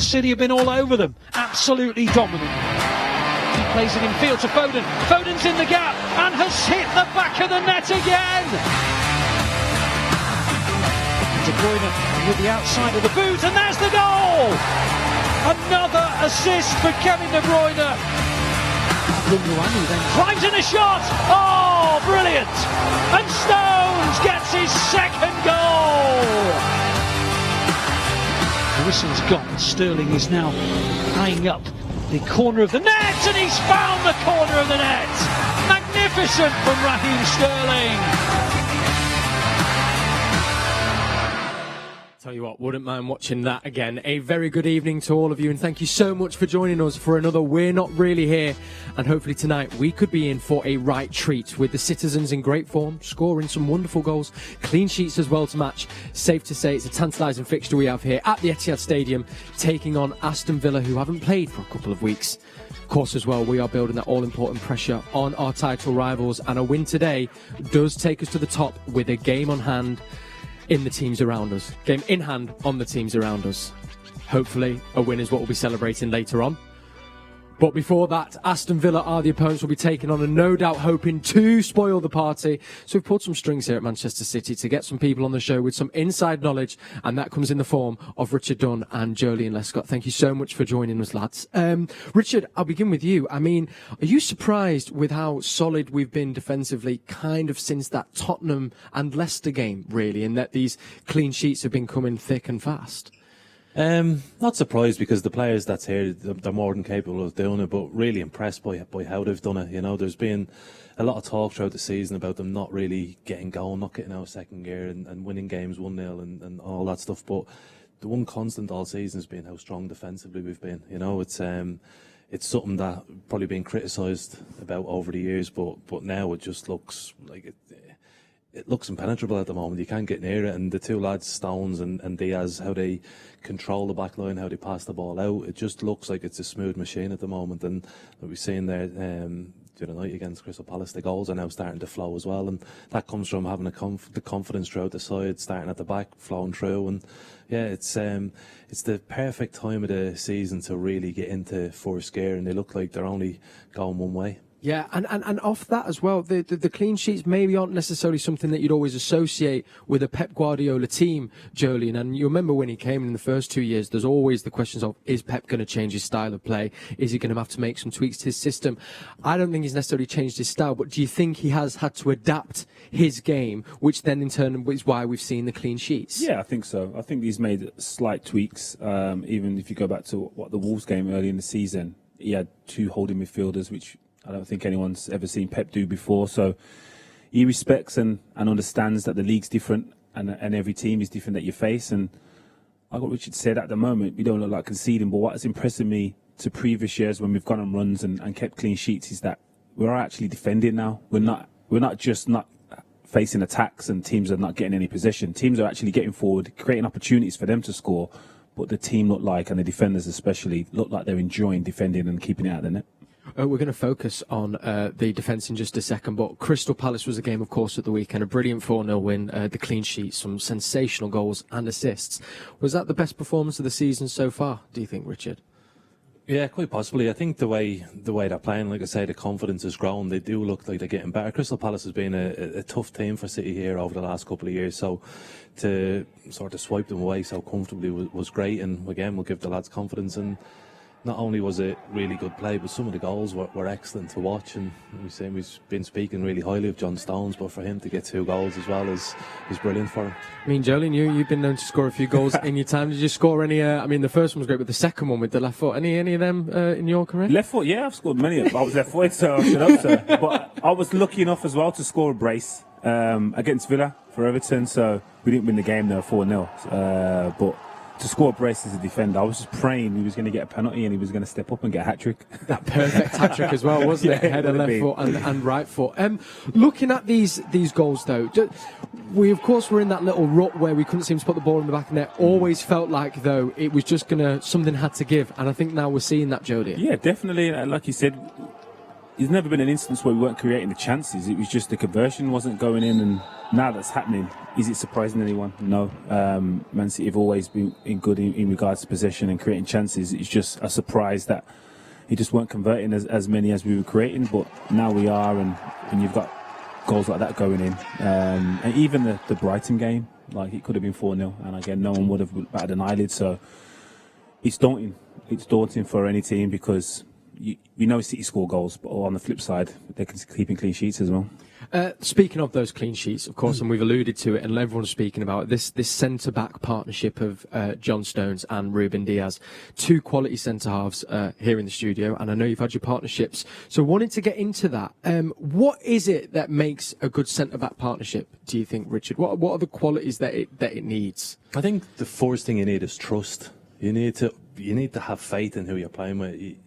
City have been all over them, absolutely dominant. He plays it in field to Foden. Foden's in the gap and has hit the back of the net again. De Bruyne with the outside of the boot, and there's the goal! Another assist for Kevin De Bruyne. Wnrh then climbs in a shot. Oh, brilliant! And Stones gets his second goal. The whistle's gone. Sterling is now eyeing up the corner of the net, and he's found the corner of the net. Magnificent from Raheem Sterling. Tell you what, wouldn't mind watching that again. A very good evening to all of you, and thank you so much for joining us for another We're Not Really Here. And hopefully tonight we could be in for a right treat with the citizens in great form, scoring some wonderful goals, clean sheets as well to match. Safe to say it's a tantalising fixture we have here at the Etihad Stadium, taking on Aston Villa, who haven't played for a couple of weeks. Of course, as well, we are building that all-important pressure on our title rivals, and a win today does take us to the top with a game on hand in the teams around us. Game in hand on the teams around us. Hopefully a win is what we'll be celebrating later on. But before that, Aston Villa are the opponents we'll be taking on, and no doubt hoping to spoil the party. So we've pulled some strings here at Manchester City to get some people on the show with some inside knowledge, and that comes in the form of Richard Dunne and Joleon Lescott. Thank you so much for joining us, lads. Richard, I'll begin with you. I mean, are you surprised with how solid we've been defensively kind of since that Tottenham and Leicester game, really, and that these clean sheets have been coming thick and fast? Not surprised, because the players that's here, they're more than capable of doing it, but really impressed by how they've done it. You know, there's been a lot of talk throughout the season about them not really getting going, not getting out of second gear and winning games 1-0 and all that stuff. But the one constant all season has been how strong defensively we've been. You know, it's something that probably been criticised about over the years, but now it just looks like it looks impenetrable at the moment. You can't get near it, and the two lads, Stones and Diaz, how they control the back line, how they pass the ball out, it just looks like it's a smooth machine at the moment. And what we've seen there the other night against Crystal Palace, the goals are now starting to flow as well, and that comes from having the confidence throughout the side, starting at the back, flowing through. And yeah, it's the perfect time of the season to really get into first gear, and they look like they're only going one way. Yeah, and off that as well, the clean sheets maybe aren't necessarily something that you'd always associate with a Pep Guardiola team, Joleon. And you remember when he came in the first 2 years, there's always the questions of, is Pep going to change his style of play? Is he going to have to make some tweaks to his system? I don't think he's necessarily changed his style, but do you think he has had to adapt his game, which then in turn is why we've seen the clean sheets? Yeah, I think so. I think he's made slight tweaks. Even if you go back to the Wolves game early in the season, he had two holding midfielders, which I don't think anyone's ever seen Pep do before. So he respects and understands that the league's different and every team is different that you face. And like what Richard said, at the moment, we don't look like conceding. But what has impressed me to previous years when we've gone on runs and kept clean sheets is that we're actually defending now. We're not just not facing attacks and teams are not getting any possession. Teams are actually getting forward, creating opportunities for them to score. But the team look like, and the defenders especially, look like they're enjoying defending and keeping it out of the net. We're going to focus on the defence in just a second, but Crystal Palace was a game, of course, at the weekend. A brilliant 4-0 win, the clean sheet, some sensational goals and assists. Was that the best performance of the season so far, do you think, Richard? Yeah, quite possibly. I think the way they're playing, like I say, the confidence has grown. They do look like they're getting better. Crystal Palace has been a tough team for City here over the last couple of years, so to sort of swipe them away so comfortably was great. And again, we'll give the lads confidence. And not only was it really good play, but some of the goals were excellent to watch. And we've been speaking really highly of John Stones, but for him to get 2 goals as well is brilliant for him. I mean, Joleon, you've been known to score a few goals in your time. Did you score any? I mean, the first one was great, but the second one with the left foot. Any of them in your career? Left foot, yeah, I've scored many. I was left-footed, so I should hope so. But I was lucky enough as well to score a brace against Villa for Everton. So we didn't win the game there 4-0, but to score a brace as a defender, I was just praying he was going to get a penalty and he was going to step up and get a hat-trick. That perfect hat-trick as well, wasn't it? Header, left foot and right foot. Looking at these goals, though, we, of course, were in that little rut where we couldn't seem to put the ball in the back of the net. Always felt like, though, it was just something had to give. And I think now we're seeing that, Joleon. Yeah, definitely. Like you said, there's never been an instance where we weren't creating the chances. It was just the conversion wasn't going in, and now that's happening. Is it surprising anyone? No. Man City have always been good in regards to possession and creating chances. It's just a surprise that he just weren't converting as many as we were creating, but now we are, and you've got goals like that going in. And even the Brighton game, like, it could have been 4-0, and again, no one would have batted an eyelid. So it's daunting. It's daunting for any team, because we know City score goals, but on the flip side, they can keep in clean sheets as well. Speaking of those clean sheets, of course, and we've alluded to it, and everyone's speaking about it, this centre-back partnership of John Stones and Ruben Diaz, two quality centre-halves here in the studio, and I know you've had your partnerships, so wanting to get into that. What is it that makes a good centre-back partnership, do you think, Richard? What are the qualities that it needs? I think the first thing you need is trust. You need to have faith in who you're playing with.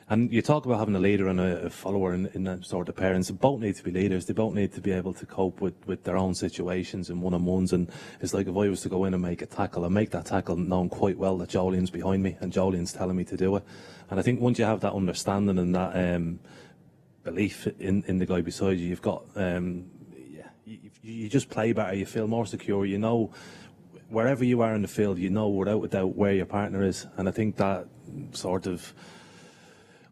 And you talk about having a leader and a follower in that sort of parents. They both need to be leaders. They both need to be able to cope with their own situations and one-on-ones. And it's like, if I was to go in and make a tackle, I make that tackle knowing quite well that Joleon's behind me and Joleon's telling me to do it. And I think once you have that understanding and that belief in the guy beside you, you've got, you just play better. You feel more secure. You know, wherever you are in the field, you know without a doubt where your partner is. And I think that sort of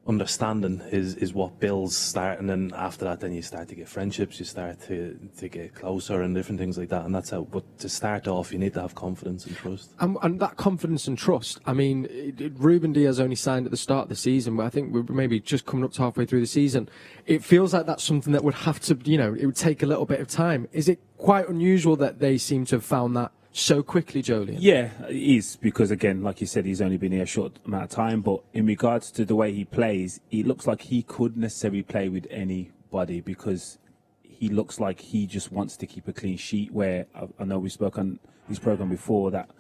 understanding is what builds start, and then after that, then you start to get friendships, you start to get closer and different things like that, and that's how. But to start off, you need to have confidence and trust. And that confidence and trust, I mean, Ruben Diaz only signed at the start of the season, but I think we're maybe just coming up to halfway through the season. It feels like that's something that would have to, it would take a little bit of time. Is it quite unusual that they seem to have found that so quickly, Joleon? Yeah, it is, because again, like you said, he's only been here a short amount of time, but in regards to the way he plays, it looks like he could necessarily play with anybody, because he looks like he just wants to keep a clean sheet, where I know we spoke on his programme before that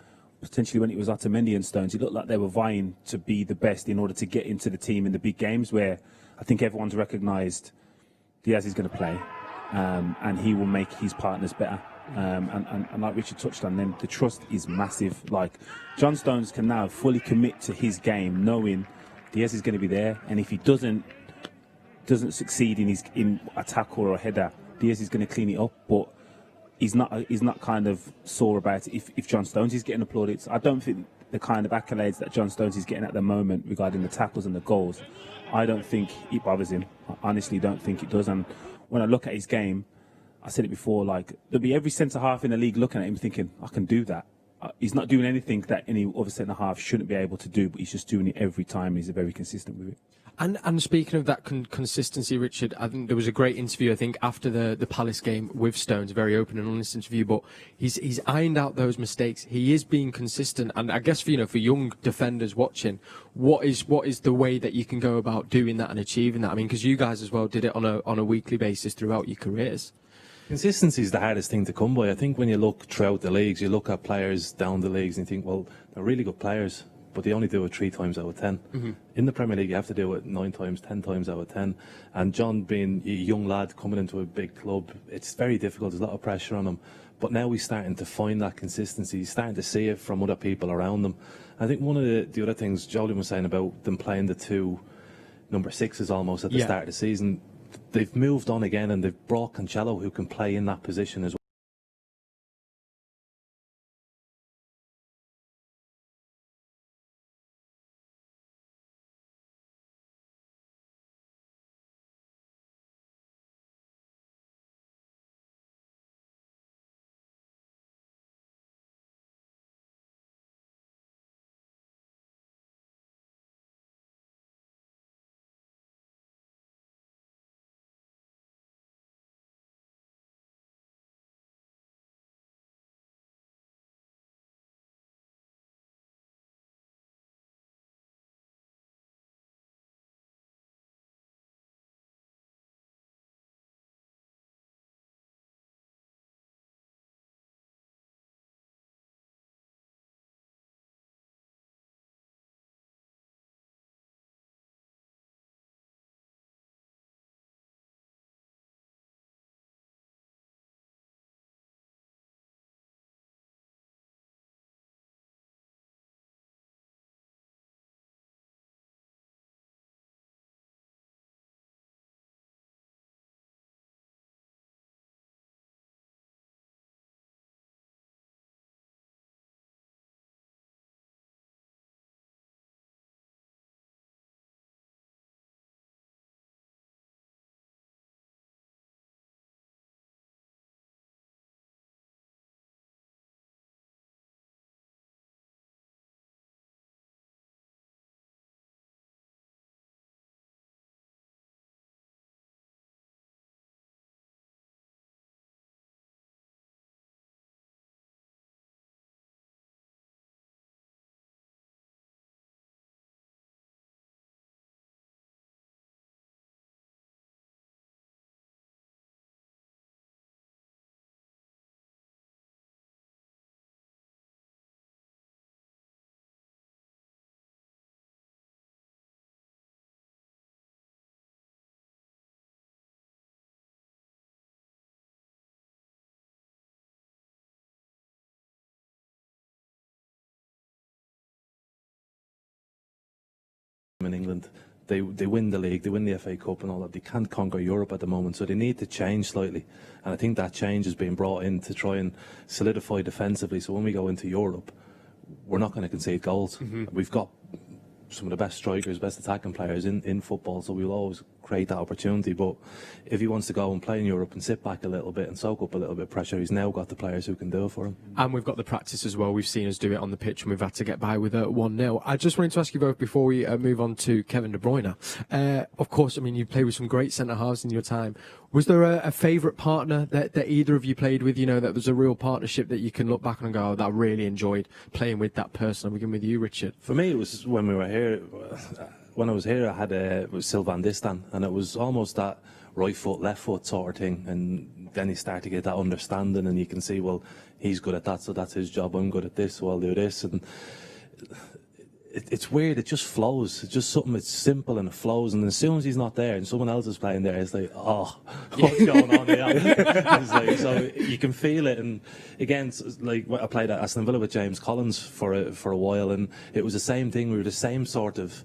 potentially when it was after Mendy and Stones, it looked like they were vying to be the best in order to get into the team in the big games, where I think everyone's recognised Diaz is going to play, and he will make his partners better. And like Richard touched on, then the trust is massive. Like, John Stones can now fully commit to his game, knowing Diaz is going to be there, and if he doesn't succeed in a tackle or a header, Diaz is going to clean it up. But he's not kind of sore about it if John Stones is getting applauded. So I don't think the kind of accolades that John Stones is getting at the moment regarding the tackles and the goals, I don't think it bothers him. I honestly don't think it does. And when I look at his game, I said it before, like, there'll be every centre-half in the league looking at him thinking, I can do that. He's not doing anything that any other centre-half shouldn't be able to do, but he's just doing it every time. He's very consistent with it. And speaking of that consistency, Richard, I think there was a great interview, I think, after the Palace game with Stones, a very open and honest interview, but he's ironed out those mistakes. He is being consistent, and I guess, for young defenders watching, what is the way that you can go about doing that and achieving that? I mean, because you guys as well did it on a weekly basis throughout your careers. Consistency is the hardest thing to come by. I think when you look throughout the leagues, you look at players down the leagues and you think, well, they're really good players, but they only do it 3 times out of 10. Mm-hmm. In the Premier League, you have to do it 9 times, 10 times out of 10. And John, being a young lad coming into a big club, it's very difficult. There's a lot of pressure on him. But now he's starting to find that consistency. He's starting to see it from other people around him. I think one of the other things Joleon was saying about them playing the 2 number 6s almost at the start of the season, they've moved on again, and they've brought Cancelo, who can play in that position as well. in England. They win the league, they win the FA Cup and all that. They can't conquer Europe at the moment, so they need to change slightly. And I think that change is being brought in to try and solidify defensively. So when we go into Europe, we're not going to concede goals. We've got some of the best strikers, best attacking players in football, so we'll always create that opportunity. But if he wants to go and play in Europe and sit back a little bit and soak up a little bit of pressure, he's now got the players who can do it for him. And we've got the practice as well. We've seen us do it on the pitch, and we've had to get by with 1-0. I just wanted to ask you both before we move on to Kevin De Bruyne. Of course, I mean, you played with some great centre-halves in your time. Was there a favourite partner that either of you played with, you know, that was a real partnership that you can look back on and go, oh, that I really enjoyed playing with that person? I'll begin with you, Richard. For me, it was when we were here. When I was here, I had it was Sylvain Distin, and it was almost that right foot, left foot sort of thing. And then you start to get that understanding, and you can see, well, he's good at that, so that's his job. I'm good at this, so I'll do this. And it's weird. It just flows. It's just something. It's simple and it flows. And as soon as he's not there, and someone else is playing there, it's like, oh, what's going on here? It's like, so you can feel it. And again, like I played at Aston Villa with James Collins for a while, and it was the same thing. We were the same sort of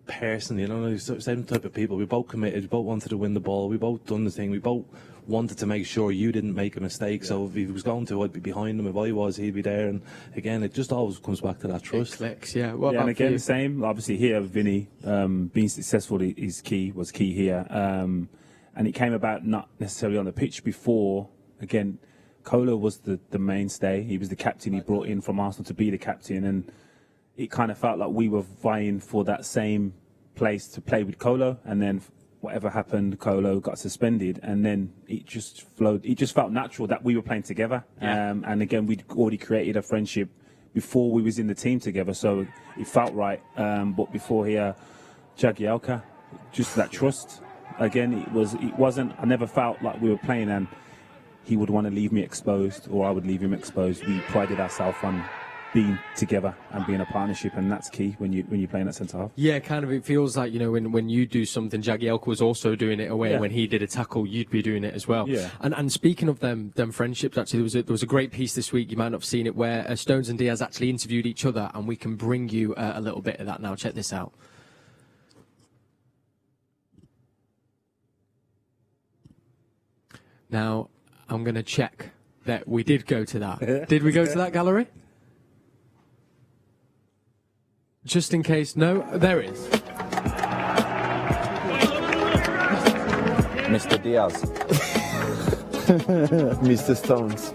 person, you know, same type of people. We both committed, we both wanted to win the ball, we both done the thing, we both wanted to make sure you didn't make a mistake. So if he was going to, I'd be behind him. If I was, he'd be there. And again, it just always comes back to that trust. It clicks, yeah. What about and again, you? the same. Obviously, here, Vinny, being successful was key here. And it came about not necessarily on the pitch before. Again, Kolo was the mainstay. He was the captain he brought in from Arsenal to be the captain. And it kind of felt like we were vying for that same place to play with Kolo, and then whatever happened, Kolo got suspended, and then it just flowed. It just felt natural that we were playing together. Yeah. And again, we'd already created a friendship before we was in the team together, so it felt right. But before here, Jagielka, just that trust. Again, it wasn't. I never felt like we were playing and he would want to leave me exposed, or I would leave him exposed. We prided ourselves on being together and being a partnership, and that's key when you're playing at centre half. Yeah, kind of. It feels like, you know, when you do something, Jagielka was also doing it away. When he did a tackle, you'd be doing it as well. Yeah. And speaking of them friendships, actually, there was a great piece this week. You might not have seen it, where Stones and Diaz actually interviewed each other, and we can bring you a little bit of that now. Check this out. Now, I'm going to check that we did go to that. Did we go to that gallery? Just in case. No, there is. Mr. Diaz. Mr. Stones.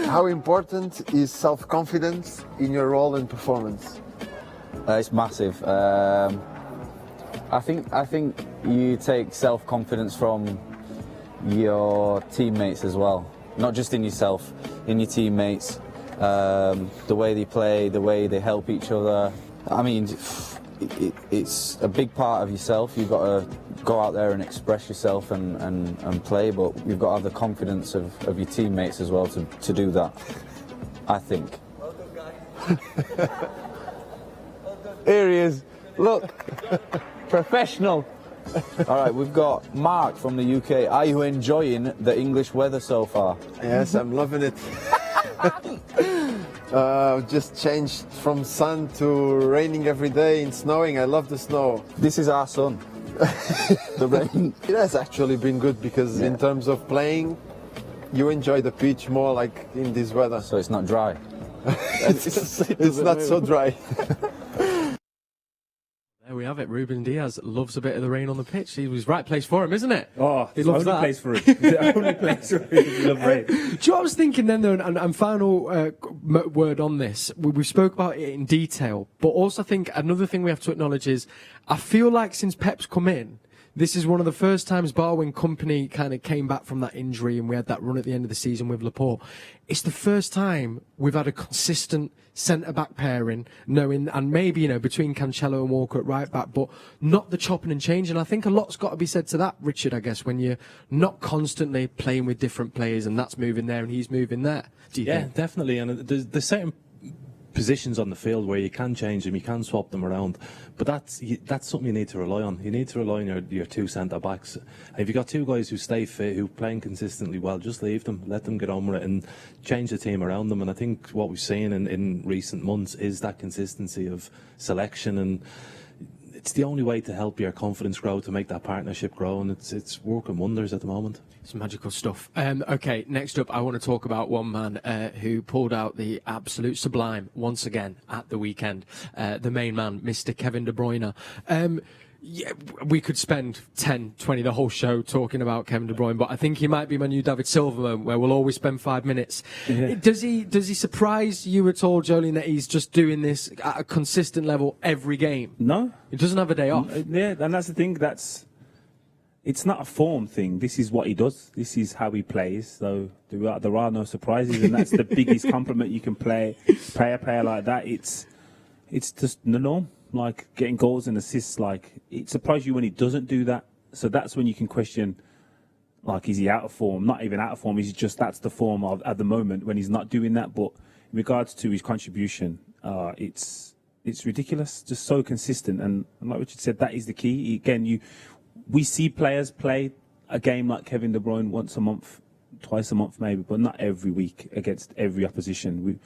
How important is self-confidence in your role and performance? It's massive. I think you take self-confidence from your teammates as well, not just in yourself, in your teammates. The way they play, the way they help each other. I mean, it's a big part of yourself. You've got to go out there and express yourself and play, but you've got to have the confidence of your teammates as well to do that, I think. Well done, guy. Here he is. Look. Professional. All right, we've got Mark from the UK. Are you enjoying the English weather so far? Yes, I'm loving it. Just changed from sun to raining every day and snowing. I love the snow. This is our son. The rain. It has actually been good because in terms of playing, you enjoy the pitch more like in this weather. So it's not dry. It's not so dry. There we have it. Ruben Diaz loves a bit of the rain on the pitch. He was right place for him, isn't it? Oh, he it's loves the only that. place for it. The only place for it. You love rain. Do you know what I was thinking then, though, and final word on this? We spoke about it in detail, but also I think another thing we have to acknowledge is I feel like since Pep's come in, this is one of the first times, bar when Company kind of came back from that injury and we had that run at the end of the season with Laporte. It's the first time we've had a consistent centre-back pairing, knowing, and maybe, you know, between Cancelo and Walker at right-back, but not the chopping and changing. I think a lot's got to be said to that, Richard, I guess, when you're not constantly playing with different players and that's moving there and he's moving there. Do you think? Definitely. And there's certain positions on the field where you can change them, you can swap them around, but that's something you need to rely on. You need to rely on your two centre backs. And if you've got two guys who stay fit, who are playing consistently well, just leave them, let them get on with it, and change the team around them. And I think what we've seen in recent months is that consistency of selection, and it's the only way to help your confidence grow, to make that partnership grow, and it's working wonders at the moment. It's magical stuff. Okay, next up, I want to talk about one man who pulled out the absolute sublime once again at the weekend. The main man, Mr. Kevin De Bruyne. Yeah, we could spend 10, 20, the whole show talking about Kevin De Bruyne, but I think he might be my new David Silva moment, where we'll always spend 5 minutes. Yeah. Does he surprise you at all, Joleon, that he's just doing this at a consistent level every game? No. He doesn't have a day off. Yeah, and that's the thing. It's not a form thing. This is what he does. This is how he plays. So there are no surprises, and that's the biggest compliment you can pay a player like that. It's just the norm. Like getting goals and assists, like it surprises you when he doesn't do that. So that's when you can question, like, is he out of form? Not even out of form. He's just, that's the form of at the moment when he's not doing that. But in regards to his contribution, it's ridiculous. Just so consistent. And like Richard said, that is the key. Again, we see players play a game like Kevin De Bruyne once a month, twice a month maybe, but not every week against every opposition.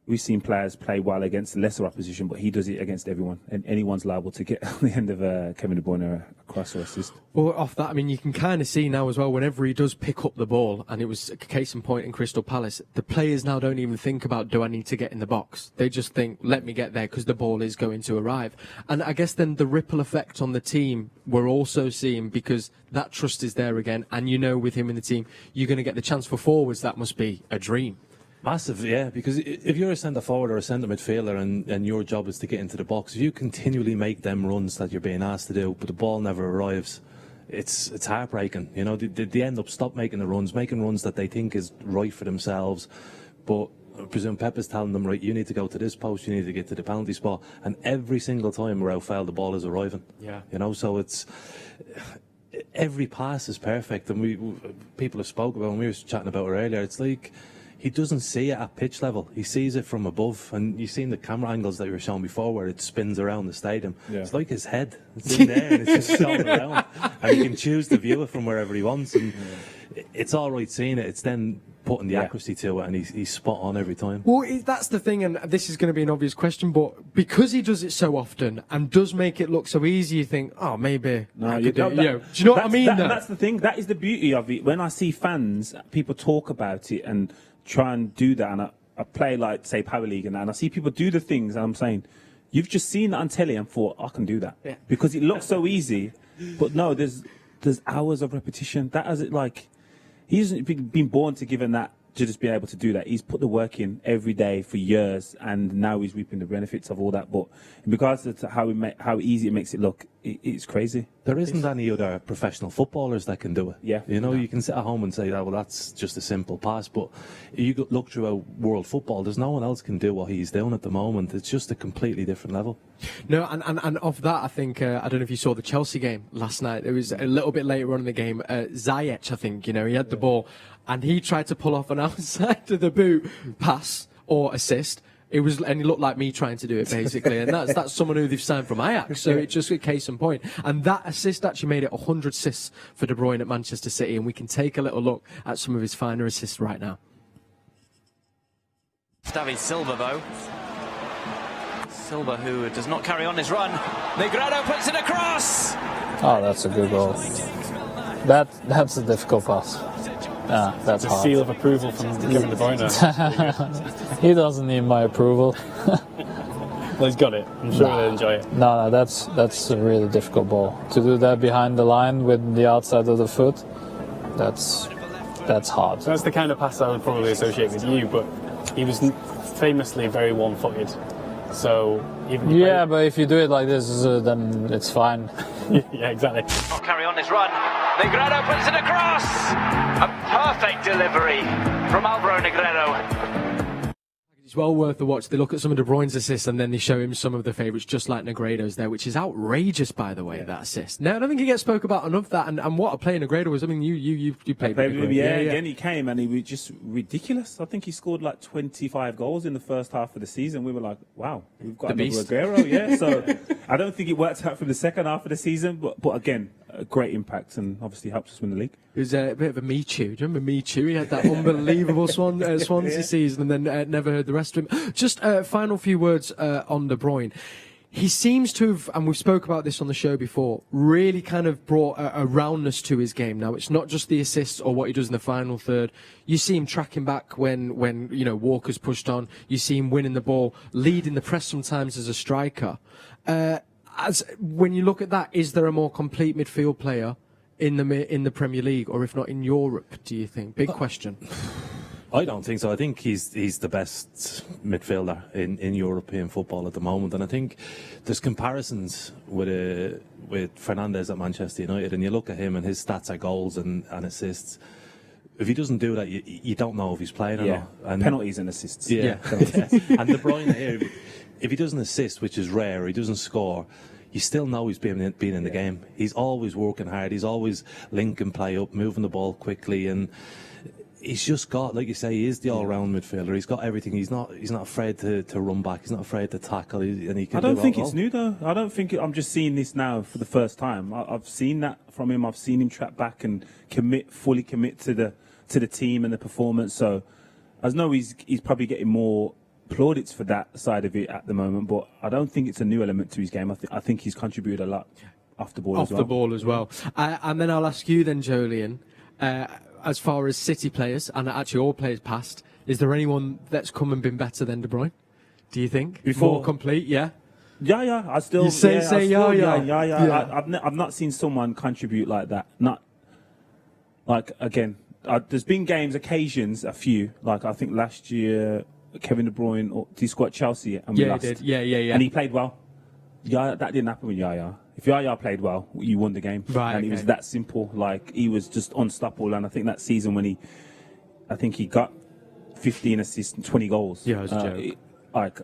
We've seen players play well against lesser opposition, but he does it against everyone, and anyone's liable to get on the end of Kevin De Bruyne a cross or assist. Well, off that, I mean, you can kind of see now as well, whenever he does pick up the ball, and it was a case in point in Crystal Palace, the players now don't even think about, do I need to get in the box? They just think, let me get there because the ball is going to arrive. And I guess then the ripple effect on the team we're also seeing, because that trust is there again, and with him in the team, you're going to get the chance for forwards. That must be a dream. Massive, yeah, because if you're a centre forward or a centre midfielder and your job is to get into the box, if you continually make them runs that you're being asked to do, but the ball never arrives, it's heartbreaking. They end up making the runs, making runs that they think is right for themselves, but I presume Pep is telling them, right, you need to go to this post, you need to get to the penalty spot, and every single time we're out foul, the ball is arriving. Yeah, so it's. Every pass is perfect, and people have spoken about, and we were chatting about it earlier, it's like he doesn't see it at pitch level. He sees it from above. And you've seen the camera angles that you were showing before where it spins around the stadium. Yeah. It's like his head. It's in there and it's just going around. And he can choose to view it from wherever he wants. And it's all right seeing it. It's then putting the accuracy to it, and he's spot on every time. Well, that's the thing, and this is going to be an obvious question, but because he does it so often and does make it look so easy, you think, oh, maybe I could do it. Do you know what I mean? That's the thing. That is the beauty of it. When I see fans, people talk about it and try and do that, and I play, like, say, Power League, and I see people do the things, and I'm saying, you've just seen that on telly and thought, I can do that. Yeah. Because it looks so easy, but no, there's hours of repetition. That has it, like, he hasn't been born to given that, to just be able to do that. He's put the work in every day for years, and now he's reaping the benefits of all that. But in regards to how easy it makes it look, it's crazy. There isn't any other professional footballers that can do it. Yeah. You can sit at home and say, oh, well, that's just a simple pass. But you look throughout world football, there's no one else can do what he's doing at the moment. It's just a completely different level. No, and of that, I think, I don't know if you saw the Chelsea game last night. It was a little bit later on in the game. Ziyech, I think, he had the ball, and he tried to pull off an outside of the boot pass or assist. And he looked like me trying to do it, basically. And that's someone who they've signed from Ajax. So it's just a case in point. And that assist actually made it 100 assists for De Bruyne at Manchester City. And we can take a little look at some of his finer assists right now. David Silva, though. Silva, who does not carry on his run. Negredo puts it across. Oh, that's a good goal. That's a difficult pass. Yeah, that's a seal of approval from Kevin De Bruyne. He doesn't need my approval. Well, he's got it. I'm sure he'll enjoy it. No, that's a really difficult ball. To do that behind the line with the outside of the foot, that's hard. So that's the kind of pass I would probably associate with you, but he was famously very one-footed. So but if you do it like this, then it's fine. Yeah, exactly. Not carry on his run. Negredo puts it across. A perfect delivery from Alvaro Negredo. It's well worth the watch. They look at some of De Bruyne's assists and then they show him some of the favourites, just like Negredo's there, which is outrageous, by the way, that assist. Now, I don't think he gets spoke about enough, that, and what a play Negredo was. I mean, you played with him. Yeah, again, he came and he was just ridiculous. I think he scored like 25 goals in the first half of the season. We were like, wow, we've got another Aguero, yeah. So I don't think it worked out for the second half of the season, but again, a great impact and obviously helps us win the league. It was a bit of a Me Too. Do you remember Me Too? He had that unbelievable Swansea season and then never heard the rest of him. Just final few words on De Bruyne. He seems to have, and we spoke about this on the show before, really kind of brought a roundness to his game. Now, it's not just the assists or what he does in the final third. You see him tracking back when Walker's pushed on. You see him winning the ball, leading the press sometimes as a striker. When you look at that, is there a more complete midfield player in the Premier League, or if not in Europe, do you think? Big question. I don't think so. I think he's the best midfielder in European football at the moment, and I think there's comparisons with Fernandes at Manchester United, and you look at him and his stats are goals and assists. If he doesn't do that, you don't know if he's playing or not. And penalties and assists. Yeah. And De Bruyne here, if he doesn't assist, which is rare, or he doesn't score, you still know he's been in the game. He's always working hard. He's always linking play up, moving the ball quickly, and he's just got, like you say, he is the all-round midfielder. He's got everything. He's not afraid to run back. He's not afraid to tackle. And he can. I don't think it's new though. I don't think I'm just seeing this now for the first time. I've seen that from him. I've seen him track back and fully commit to the team and the performance. So I know he's probably getting more plaudits for that side of it at the moment, but I don't think it's a new element to his game. I think he's contributed a lot off the ball as well. And then I'll ask you then, Joleon, as far as City players, and actually all players past, is there anyone that's come and been better than De Bruyne? Do you think? More complete, yeah? Yeah. I still... You say yeah. I've not seen someone contribute like that. Not... Like, again, there's been occasions, a few. Like, I think last year... Kevin De Bruyne, he scored Chelsea and we lost. He did. Yeah. And he played well. Yeah, that didn't happen with Yaya. If Yaya played well, you won the game. Right. And it was that simple. Like, he was just unstoppable. And I think that season when he got 15 assists and 20 goals. Yeah, it was a joke.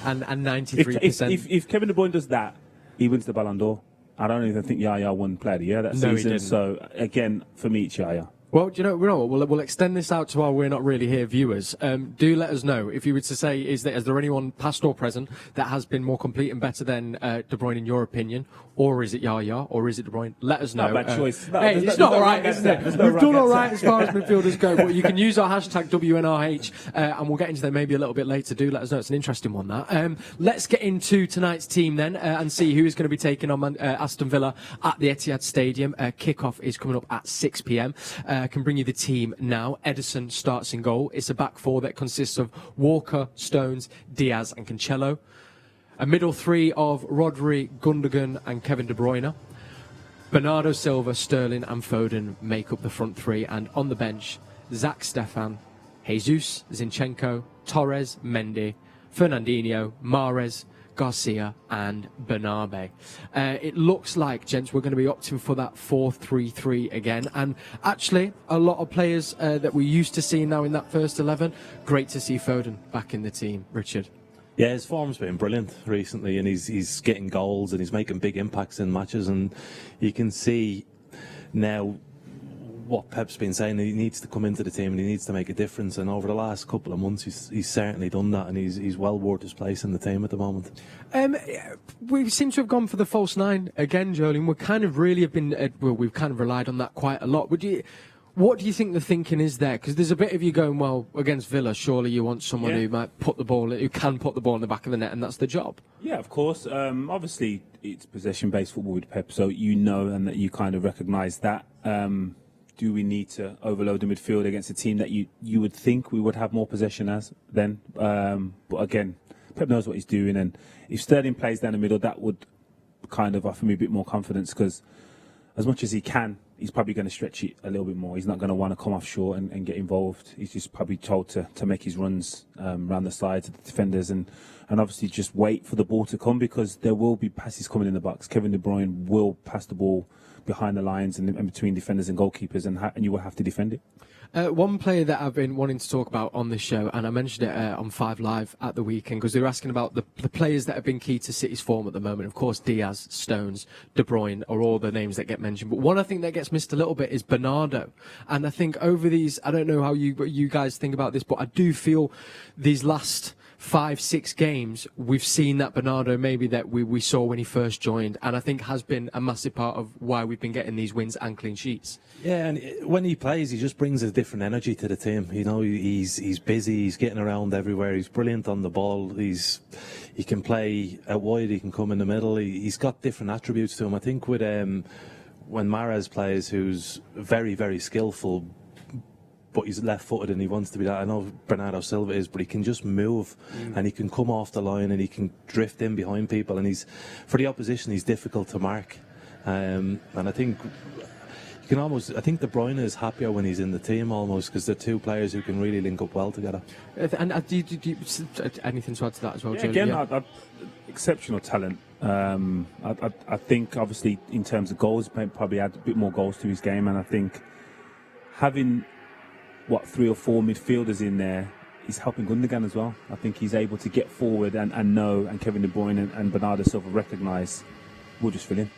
And 93%. If Kevin De Bruyne does that, he wins the Ballon d'Or. I don't even think Yaya won Player of the Year that season. He didn't. So, again, for me, it's Yaya. Well, do you know what? We'll extend this out to our We're Not Really Here viewers. Do let us know if you were to say, is there anyone past or present that has been more complete and better than De Bruyne in your opinion, or is it Yaya, or is it De Bruyne? Let us know. Not a bad choice. It's not right, isn't it? We've done all right as far as midfielders go, but you can use our hashtag WNRH, and we'll get into that maybe a little bit later. Do let us know. It's an interesting one, that. Let's get into tonight's team then, and see who is going to be taking on Aston Villa at the Etihad Stadium. Kickoff is coming up at 6 p.m. I can bring you the team now. Ederson starts in goal. It's a back four that consists of Walker, Stones, Diaz and Cancelo. A middle three of Rodri, Gundogan and Kevin De Bruyne. Bernardo Silva, Sterling and Foden make up the front three. And on the bench, Zach Stefan, Jesus, Zinchenko, Torres, Mendy, Fernandinho, Mahrez, Garcia and Bernabe. It looks like, gents, we're going to be opting for that 4-3-3 again. And actually, a lot of players that we're used to seeing now in that first 11. Great to see Foden back in the team. Richard? Yeah, his form's been brilliant recently, and he's getting goals and he's making big impacts in matches. And you can see now what Pep's been saying, he needs to come into the team and he needs to make a difference, and over the last couple of months he's certainly done that, and he's well worth his place in the team at the moment. We seem to have gone for the false nine again, Joleon. We kind of really have been we've kind of relied on that quite a lot. What do you think the thinking is there? Because there's a bit of you going, well, against Villa, surely you want someone who might who can put the ball in the back of the net, and that's the job. Yeah, of course. Obviously it's possession-based football with Pep, so you know, and that you kind of recognise that. Do we need to overload the midfield against a team that you would think we would have more possession as then? But again, Pep knows what he's doing, and if Sterling plays down the middle, that would kind of offer me a bit more confidence, because as much as he can, he's probably going to stretch it a little bit more. He's not going to want to come off short and get involved. He's just probably told to make his runs around the sides of the defenders and obviously just wait for the ball to come, because there will be passes coming in the box. Kevin De Bruyne will pass the ball behind the lines and between defenders and goalkeepers, and you will have to defend it. One player that I've been wanting to talk about on this show, and I mentioned it on 5 Live at the weekend, because they were asking about the players that have been key to City's form at the moment. Of course, Diaz, Stones, De Bruyne are all the names that get mentioned. But one I think that gets missed a little bit is Bernardo. And I think over these, I don't know how you guys think about this, but I do feel these last 5-6 games, we've seen that Bernardo maybe that we saw when he first joined, and I think has been a massive part of why we've been getting these wins and clean sheets. Yeah, and when he plays, he just brings a different energy to the team. You know, he's busy, he's getting around everywhere, he's brilliant on the ball, he can play out wide, he can come in the middle, he's got different attributes to him. I think with when Mahrez plays, who's very, very skillful, but he's left-footed and he wants to be that. I know Bernardo Silva is, but he can just move and he can come off the line and he can drift in behind people. And for the opposition, he's difficult to mark. And I think you can I think De Bruyne is happier when he's in the team almost, because they're two players who can really link up well together. And do you anything to add to that as well, Joleon? Again, exceptional talent. I think obviously in terms of goals, probably add a bit more goals to his game, and I think having 3 or 4 midfielders in there is helping Gundogan as well. I think he's able to get forward and Kevin De Bruyne and Bernardo Silva recognise we'll just fill in,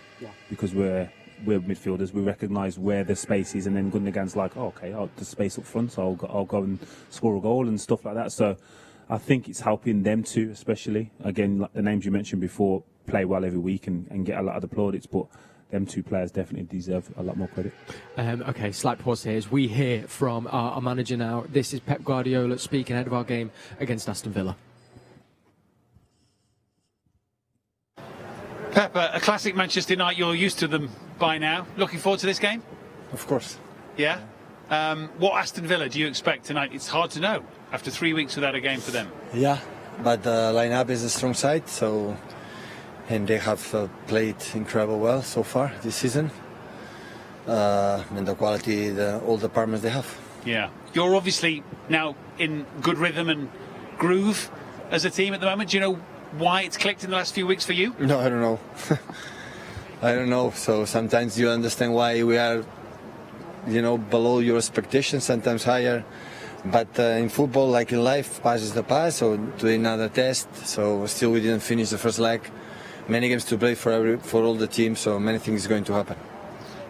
because we're midfielders. We recognise where the space is, and then Gundogan's like, the space up front, so I'll go and score a goal and stuff like that. So I think it's helping them too, especially. Again, like the names you mentioned before, play well every week and get a lot of the plaudits, but them two players definitely deserve a lot more credit. Okay, slight pause here as we hear from our manager now. This is Pep Guardiola speaking ahead of our game against Aston Villa. Pep, a classic Manchester United, you're used to them by now. Looking forward to this game? Of course. Yeah? What Aston Villa do you expect tonight? It's hard to know after 3 weeks without a game for them. Yeah, but the lineup is a strong side, and they have played incredible well so far this season. And the quality, all departments they have. Yeah. You're obviously now in good rhythm and groove as a team at the moment. Do you know why it's clicked in the last few weeks for you? No, I don't know. I don't know. So sometimes you understand why we are, below your expectations, sometimes higher. But in football, like in life, past is the past. So doing another test. So still we didn't finish the first leg. Many games to play for all the teams, so many things are going to happen.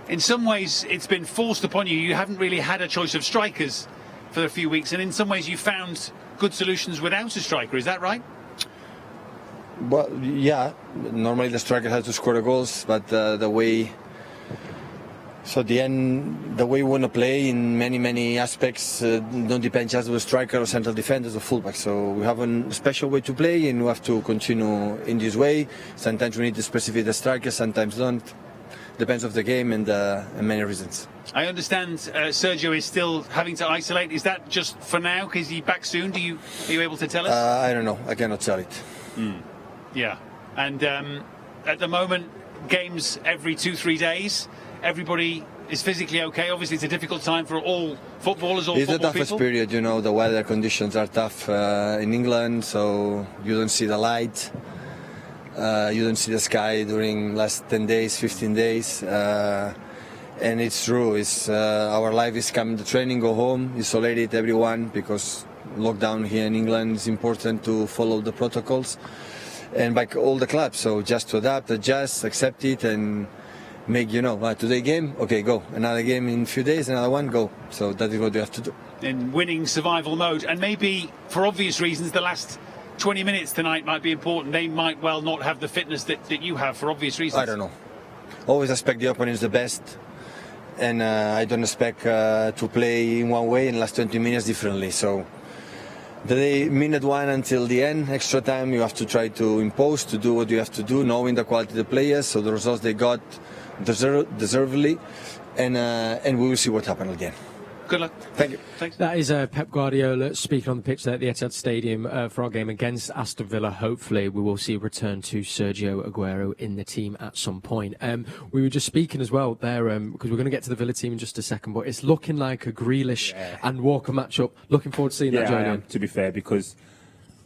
In some ways, it's been forced upon you. You haven't really had a choice of strikers for a few weeks, and in some ways you found good solutions without a striker. Is that right? Well, yeah. Normally the striker has to score the goals, but the way we want to play in many aspects don't depend just on the striker or central defenders or fullback. So we have a special way to play, and we have to continue in this way. Sometimes we need to specify the striker, sometimes don't. Depends on the game and many reasons. I understand Sergio is still having to isolate. Is that just for now? Is he back soon? Are you able to tell us? I don't know. I cannot tell it. Yeah. And at the moment, games every 2-3 days. Everybody is physically okay. Obviously, it's a difficult time for all footballers, all it's football the toughest people. period, the weather conditions are tough in England, so you don't see the light. You don't see the sky during last 10 days, 15 days. And it's true. Our life is coming to training, go home, isolated everyone, because lockdown here in England is important to follow the protocols. And by all the clubs, so just to adapt, adjust, accept it, and make, today game, okay, go. Another game in a few days, another one, go. So that is what you have to do. In winning survival mode, and maybe for obvious reasons, the last 20 minutes tonight might be important. They might well not have the fitness that you have for obvious reasons. I don't know. Always expect the opponent is the best, and I don't expect to play in one way in the last 20 minutes differently. So minute 1 until the end, extra time, you have to try to impose, to do what you have to do, knowing the quality of the players, so the results they got deservedly, and we will see what happens again. Good luck. Thank you. Thanks. That is Pep Guardiola speaking on the pitch there at the Etihad Stadium for our game against Aston Villa. Hopefully we will see a return to Sergio Aguero in the team at some point. We were just speaking as well there, because we're going to get to the Villa team in just a second, but it's looking like a Grealish and Walker matchup. Looking forward to seeing that, Joleon. To be fair, because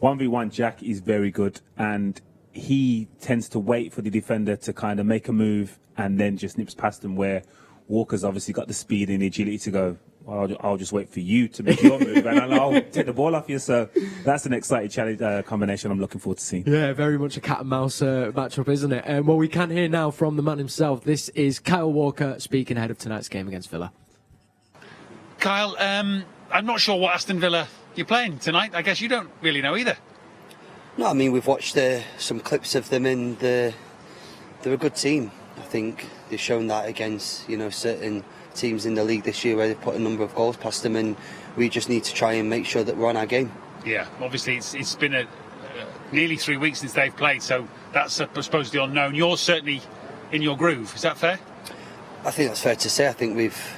1v1 Jack is very good, and he tends to wait for the defender to kind of make a move and then just nips past him, where Walker's obviously got the speed and the agility to go, I'll just wait for you to make your move and I'll take the ball off you. So that's an exciting challenge combination I'm looking forward to seeing. Yeah, very much a cat and mouse matchup, isn't it? Well, we can hear now from the man himself. This is Kyle Walker speaking ahead of tonight's game against Villa. Kyle, I'm not sure what Aston Villa you're playing tonight. I guess you don't really know either. No, I mean, we've watched some clips of them and they're a good team. I think they've shown that against, certain teams in the league this year where they've put a number of goals past them, and we just need to try and make sure that we're on our game. Yeah, obviously it's been nearly 3 weeks since they've played, so that's I suppose the unknown. You're certainly in your groove, is that fair? I think that's fair to say. I think we've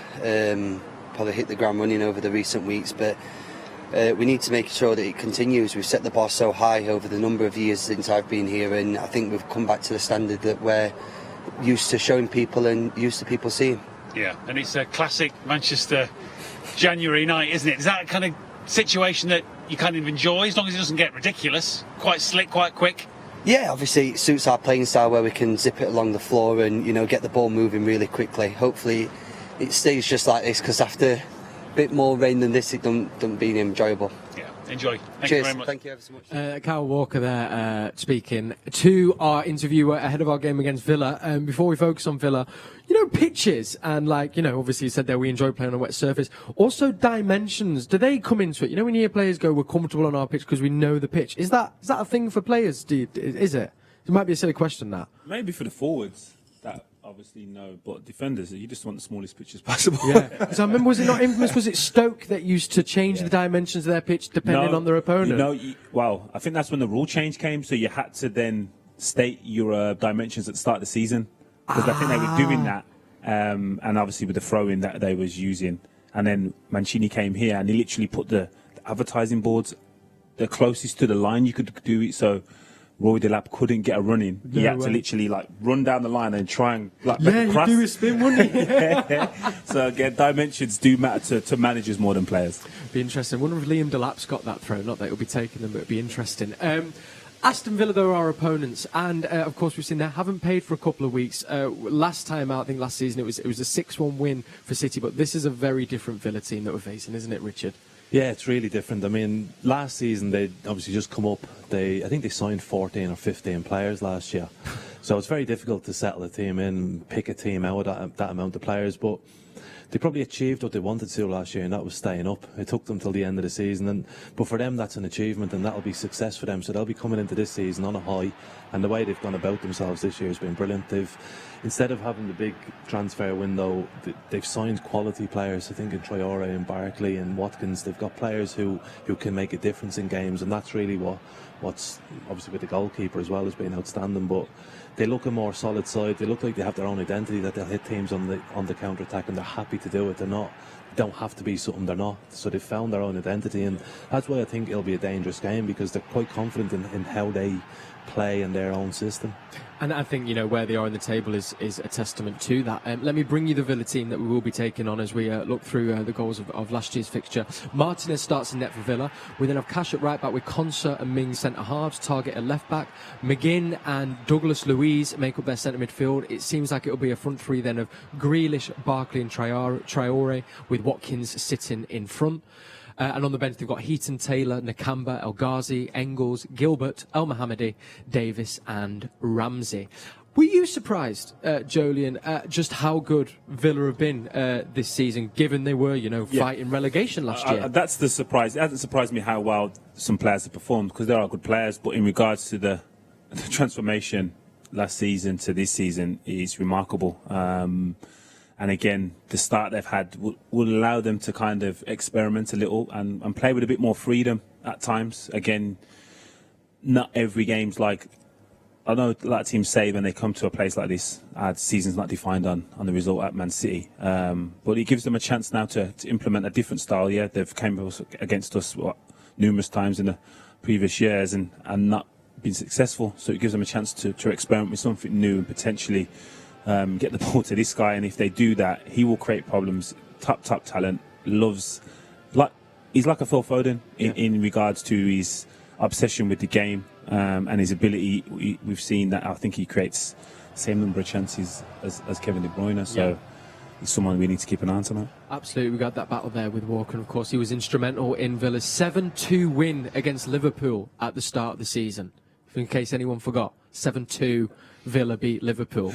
probably hit the ground running over the recent weeks, but we need to make sure that it continues. We've set the bar so high over the number of years since I've been here, and I think we've come back to the standard that we're used to showing people and used to people seeing. Yeah, and it's a classic Manchester January night, isn't it? Is that a kind of situation that you kind of enjoy, as long as it doesn't get ridiculous? Quite slick, quite quick? Yeah, obviously it suits our playing style where we can zip it along the floor and, get the ball moving really quickly. Hopefully it stays just like this, because after a bit more rain than this, it don't be enjoyable. Yeah, enjoy. Thank Cheers. you very much. Thank you ever so much. Kyle Walker there speaking to our interviewer ahead of our game against Villa. Before we focus on Villa, pitches and obviously you said there we enjoy playing on a wet surface. Also dimensions, do they come into it? When you hear players go, we're comfortable on our pitch because we know the pitch. Is that a thing for players? Is it? It might be a silly question, that. Maybe for the forwards, that obviously no, but defenders, you just want the smallest pitch as possible. Yeah, because I remember, was it not infamous? Was it Stoke that used to change the dimensions of their pitch depending on their opponent? Well, I think that's when the rule change came. So you had to then state your dimensions at the start of the season, because I think they were doing that, and obviously with the throw-in that they was using. And then Mancini came here and he literally put the advertising boards the closest to the line you could do it. So Roy Delap couldn't get a run in. He had to literally run down the line and try and make a cross. You do a spin, wouldn't he? So again, dimensions do matter to managers more than players. Be interesting. I wonder if Liam Delap's got that throw. Not that it'll be taking them, but it'd be interesting. Aston Villa, though, are our opponents, and of course we've seen they haven't played for a couple of weeks. Last time out, I think last season, it was a 6-1 win for City, but this is a very different Villa team that we're facing, isn't it, Richard? Yeah, it's really different. I mean, last season they obviously just come up. I think they signed 14 or 15 players last year, so it's very difficult to settle a team in, pick a team out of that amount of players. But they probably achieved what they wanted to last year, and that was staying up. It took them till the end of the season, but for them that's an achievement, and that'll be success for them. So they'll be coming into this season on a high, and the way they've gone about themselves this year has been brilliant. Instead of having the big transfer window, they've signed quality players. I think in Traore and Barkley and Watkins, they've got players who can make a difference in games, and that's really what's obviously with the goalkeeper as well has been outstanding. But they look a more solid side. They look like they have their own identity, that they'll hit teams on the counter attack, and they're happy to do it. Don't have to be something they're not. So they've found their own identity, and that's why I think it'll be a dangerous game, because they're quite confident in how they play in their own system. And I think, where they are in the table is a testament to that. Let me bring you the Villa team that we will be taking on as we look through the goals of last year's fixture. Martinez starts in net for Villa. We then have Cash at right back with Konsa and Ming centre halves, Target at left back. McGinn and Douglas Luiz make up their centre midfield. It seems like it'll be a front three then of Grealish, Barkley and Traore, with Watkins sitting in front. And on the bench, they've got Heaton, Taylor, Nakamba, El Ghazi, Engels, Gilbert, El Mohammadi, Davis and Ramsey. Were you surprised, Joleon, just how good Villa have been this season, given they were, fighting relegation last year? That's the surprise. It hasn't surprised me how well some players have performed, because there are good players, but in regards to the transformation last season to this season is remarkable. And again, the start they've had will allow them to kind of experiment a little and play with a bit more freedom at times. Again, not every game's like, I know a lot of teams say when they come to a place like this, the season's not defined on the result at Man City. But it gives them a chance now to implement a different style. Yeah, they've came against us numerous times in the previous years and not been successful. So it gives them a chance to experiment with something new and potentially get the ball to this guy, and if they do that, he will create problems. Top talent, he's like a Phil Foden in regards to his obsession with the game and his ability. We've seen that. I think he creates the same number of chances as Kevin De Bruyne. So he's someone we need to keep an eye on tonight. Absolutely, we got that battle there with Walker, and of course he was instrumental in Villa's 7-2 win against Liverpool at the start of the season. In case anyone forgot, 7-2 Villa beat Liverpool.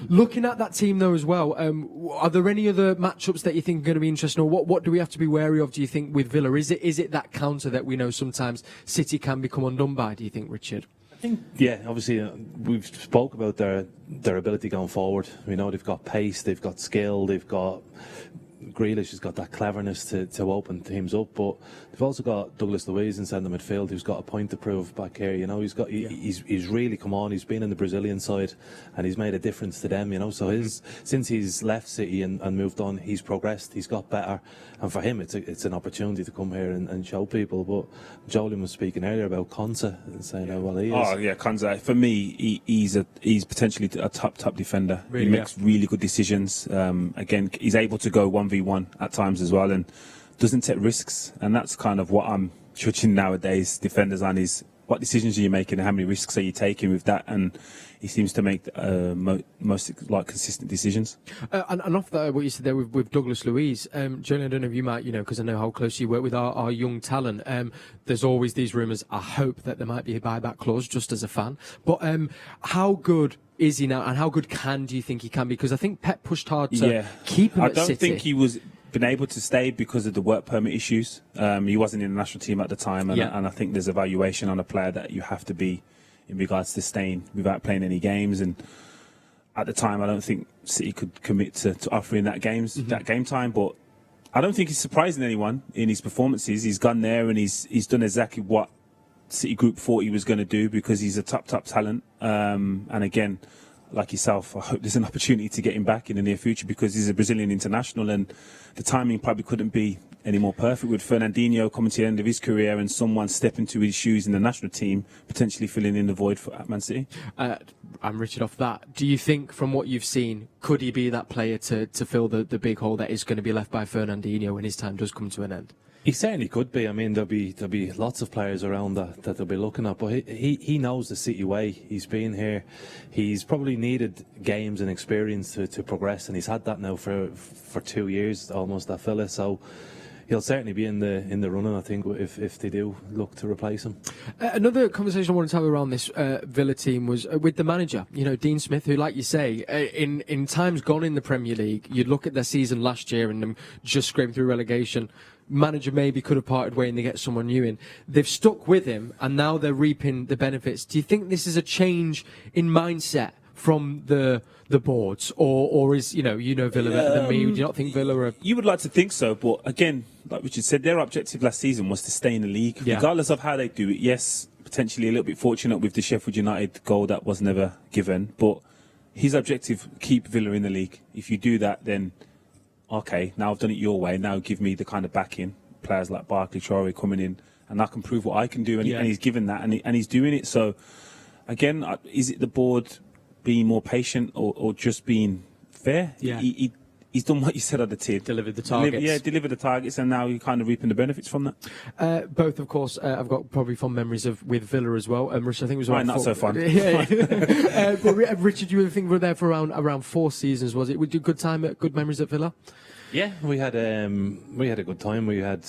Looking at that team though as well, are there any other matchups that you think are going to be interesting, or what do we have to be wary of, do you think, with Villa? Is it that counter that we know sometimes City can become undone by, do you think, Richard? I think, yeah, obviously we've spoke about their ability going forward. We know they've got pace, they've got skill, they've got Grealish has got that cleverness to open teams up, but they've also got Douglas Luiz in centre midfield, who's got a point to prove back here. You know, he's really come on. He's been in the Brazilian side, and he's made a difference to them. You know, so since he's left City and moved on, he's progressed. He's got better, and for him, it's an opportunity to come here and show people. But Joleon was speaking earlier about Konsa and saying how well he is. Oh yeah, Konsa. For me, he's potentially a top defender. Really, he makes really good decisions. Again, he's able to go 1v1 at times as well, and doesn't take risks. And that's kind of what I'm judging nowadays defenders on, is what decisions are you making and how many risks are you taking with that. And he seems to make most consistent decisions. And off that, what you said there with Douglas Luiz, Joleon, I don't know if you might, because I know how close you work with our young talent. There's always these rumours. I hope that there might be a buyback clause, just as a fan. But how good is he now, and how good do you think he can be? Because I think Pep pushed hard to keep him at City. I don't think he was been able to stay because of the work permit issues. He wasn't in the national team at the time, and I think there's a valuation on a player that you have to be in regards to staying without playing any games. And at the time, I don't think City could commit to offering that game time. But I don't think he's surprising anyone in his performances. He's gone there and he's done exactly what City Group thought he was going to do, because he's a top talent. And again, like yourself, I hope there's an opportunity to get him back in the near future, because he's a Brazilian international, and the timing probably couldn't be any more perfect, with Fernandinho coming to the end of his career and someone stepping into his shoes in the national team, potentially filling in the void at Man City. I'm Richard off that. Do you think, from what you've seen, could he be that player to fill the big hole that is going to be left by Fernandinho when his time does come to an end? He certainly could be. I mean, there'll be lots of players around that they'll be looking at, but he knows the City way. He's been here. He's probably needed games and experience to progress, and he's had that now for 2 years almost at Villa. So he'll certainly be in the running, I think, if they do look to replace him. Another conversation I wanted to have around this Villa team was with the manager, Dean Smith, who, like you say, in times gone in the Premier League, you'd look at their season last year and them just scraping through relegation. Manager maybe could have parted way and they get someone new in. They've stuck with him, and now they're reaping the benefits. Do you think this is a change in mindset from the boards, or is Villa better than me? Do you not think Villa are? You would like to think so, but again, like Richard said, their objective last season was to stay in the league, regardless of how they do it. Yes, potentially a little bit fortunate with the Sheffield United goal that was never given, but his objective, keep Villa in the league. If you do that, then okay, now I've done it your way. Now give me the kind of backing, players like Barkley, Traore coming in, and I can prove what I can do. And he's given that, and he's doing it. So again, is it the board being more patient or just being fair? Yeah. He's done what you said at the team. Delivered the targets. Delivered the targets, and now you're kind of reaping the benefits from that. Both, of course, I've got probably fond memories with Villa as well. Richard, I think it was around not so fun. But Richard, you think we were there for around 4 seasons, was it? We did good memories at Villa? Yeah, we had a good time. We had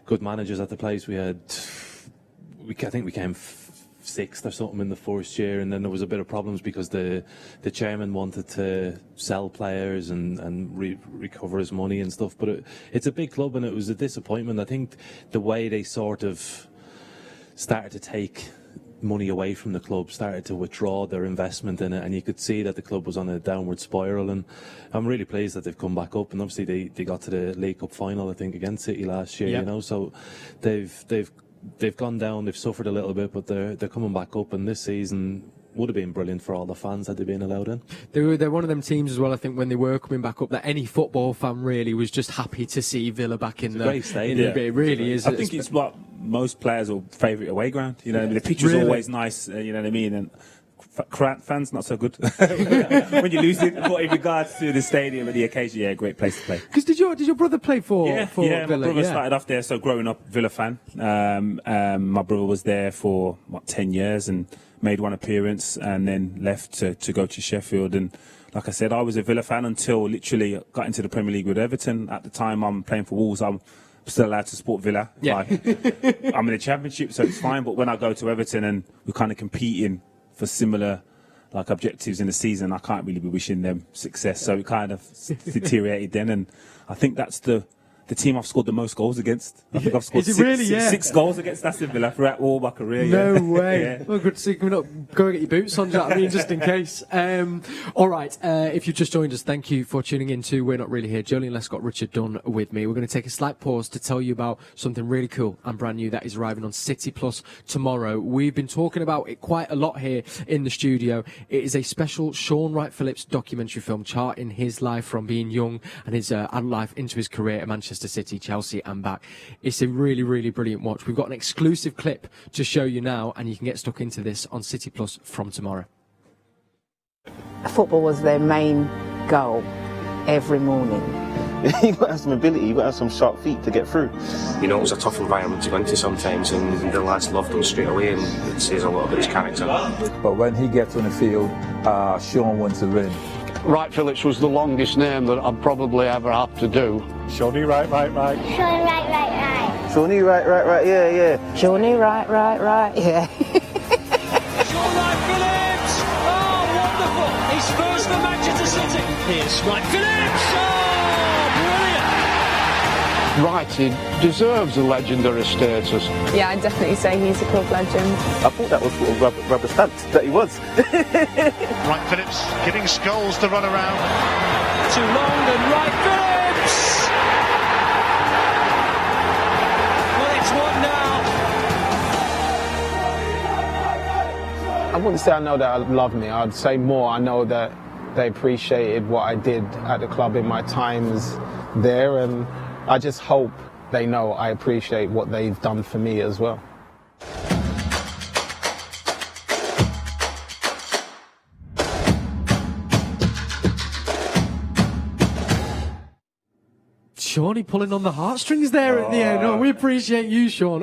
good managers at the place. I think we came 6th or something in the first year, and then there was a bit of problems because the chairman wanted to sell players and recover his money and stuff. But it's a big club, and it was a disappointment. I think the way they sort of started to take money away from the club, started to withdraw their investment in it, and you could see that the club was on a downward spiral. And I'm really pleased that they've come back up, and obviously they got to the League Cup final, I think, against City last year. So they've gone down, they've suffered a little bit, but they're coming back up, and this season would have been brilliant for all the fans had they been allowed in. They're one of them teams as well, I think, when they were coming back up, that any football fan really was just happy to see Villa back in the great stadium. It really is. I think it's what most players will favourite away ground. The pitch was always nice. You know what I mean? And fans, not so good when you lose it. But in regards to the stadium and the occasion, yeah, great place to play. Because did your brother play for Villa? My brother started off there, so growing up Villa fan. My brother was there for 10 years and made one appearance and then left to go to Sheffield. And like I said, I was a Villa fan until literally got into the Premier League with Everton. At the time, I'm playing for Wolves. I'm still allowed to support Villa. Yeah. I'm in the Championship, so it's fine. But when I go to Everton and we're kind of competing for similar objectives in the season, I can't really be wishing them success. So it kind of deteriorated then. And I think that's the team I've scored the most goals against. I think I've scored six goals against Aston Villa throughout all my career. No yeah. way. Yeah. Well, good to see. Can we not go and get your boots on, Jack? I mean, just in case. All right. If you've just joined us, thank you for tuning in to We're Not Really Here. Joleon, Lescott, Richard Dunne with me. We're going to take a slight pause to tell you about something really cool and brand new that is arriving on City Plus tomorrow. We've been talking about it quite a lot here in the studio. It is a special Shaun Wright-Phillips documentary film charting his life from being young and his adult life into his career at Manchester City, Chelsea and back. It's a really, really brilliant watch. We've got an exclusive clip to show you now, and you can get stuck into this on City Plus from tomorrow. Football was their main goal every morning. You've got to have some ability, you've got to have some sharp feet to get through. You know, it was a tough environment to go into sometimes, and the lads loved him straight away, and it says a lot about his character. But when he gets on the field, Shaun wants to win. Wright-Phillips was the longest name that I'd probably ever have to do. Shawnee Wright. Shaun Wright-Right. Shawnee Wright, yeah. Shawnee Wright, yeah. Shaun Wright-Phillips! Oh, wonderful! He's first for Manchester City. Here's Wright-Phillips! Oh, brilliant! Wrighty deserves a legendary status. Yeah, I'd definitely say he's a club legend. I thought that was sort of rubber stamped, that he was. Wright-Phillips getting Scholes to run around. Too long, and Wright-Phillips! Well, it's one now. I wouldn't say I know that I love me. I'd say more. I know that they appreciated what I did at the club in my times there, and I just hope they know I appreciate what they've done for me as well. Shawnee pulling on the heartstrings there at the end. Oh, we appreciate you, Shaun.